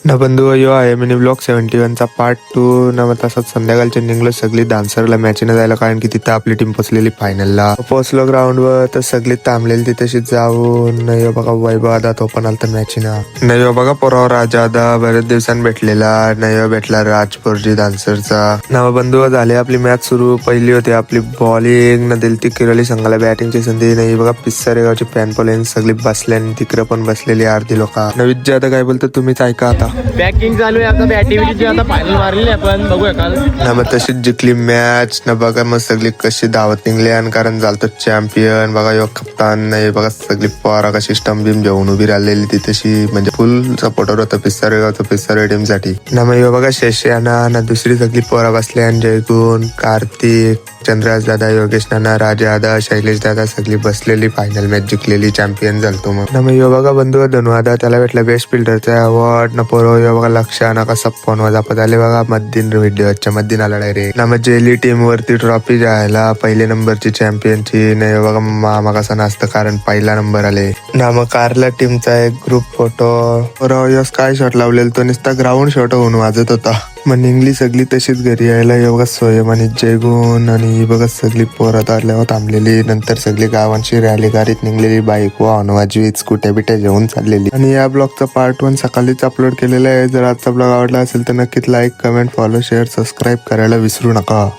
ना बंधू यो आहे मिनी ब्लॉक 71 चा पार्ट 2 ना मग तसंच संध्याकाळच्या निघलो सगळी डान्सरला मॅचीने जायला कारण की तिथं आपली टीम पोचलेली फायनलला पोचलो ग्राउंडवर तर सगळी थांबलेली ती तशीच जाऊन नाही बघा वैभव आदा तो पण आलता मॅचीना नाही बघा पोराव राजा आदा बरेच दिवसांनी भेटलेला नाही भेटला राजपूरजी डान्सरचा ना बंधू झाले आपली मॅच सुरू पहिली होती आपली बॉलिंग ना दिली ती किरोली संघाला बॅटिंगची संधी नाही बघा पिस्सारे गावची फॅन फॉलोइंग सगळी बसल्या आणि तिकडे पण बसलेली अर्धी लोक नवीन जे आता काय बोलतो तुम्हीच ऐका आता बॅकिंग चालू आहे आता बॅटिंगची आता फायनल मारलेली आपण बघूया काल ना मग तशीच जिंकली मॅच ना बघा मग सगळी कशी धावत निघली आणि कारण झालं चॅम्पियन बघा यो कप्तान नाही बघा सगळी पोरा कशी स्टंप बिम घेऊन उभी राहिलेली ती तशी म्हणजे फुल सपोर्टर होतं पिस्सारे गावचं पिस्सारे टीम साठी ना मग यो बघा शेष्याना ना दुसरी सगळी पोरा बसल्या जयगुण कार्तिक चंद्रराज दादा योगेश नाना राजा दादा शैलेश दादा सगळी बसलेली फायनल मॅच जिंकलेली चॅम्पियन झालतो मग ना मग यो बघा बंधू धनुवादा त्याला भेटला बेस्ट फिल्डरचा अवॉर्ड ना पोरो यो बघा लक्ष ना कसा फोन वाजापत आले बघा मधीन व्हिडिओच्या मधीन आला डायरेक्ट ना मग जेली टीम वरती ट्रॉफी जायला पहिल्या नंबरची चॅम्पियनची नाही बघा मामा कसा नसतं कारण पहिला नंबर आले ना मग कारला टीमचा एक ग्रुप फोटो काय शॉट लावलेला तो नुसता ग्राउंड शॉट होऊन वाजत होता मग निघली सगळी तशीच घरी यायला बघा सोयम आणि जयगुण आणि बघा सगळी पोरात आल्यावर थांबलेली नंतर सगळी गावांची रॅली गाडीत निघलेली बाईक वाहन वाजवीत स्कूट्या बिट्या घेऊन चाललेली आणि या ब्लॉगचा पार्ट 1 सकाळीच अपलोड केलेला आहे जर आजचा ब्लॉग आवडला असेल तर नक्कीच like comment follow share subscribe करायला विसरू नका.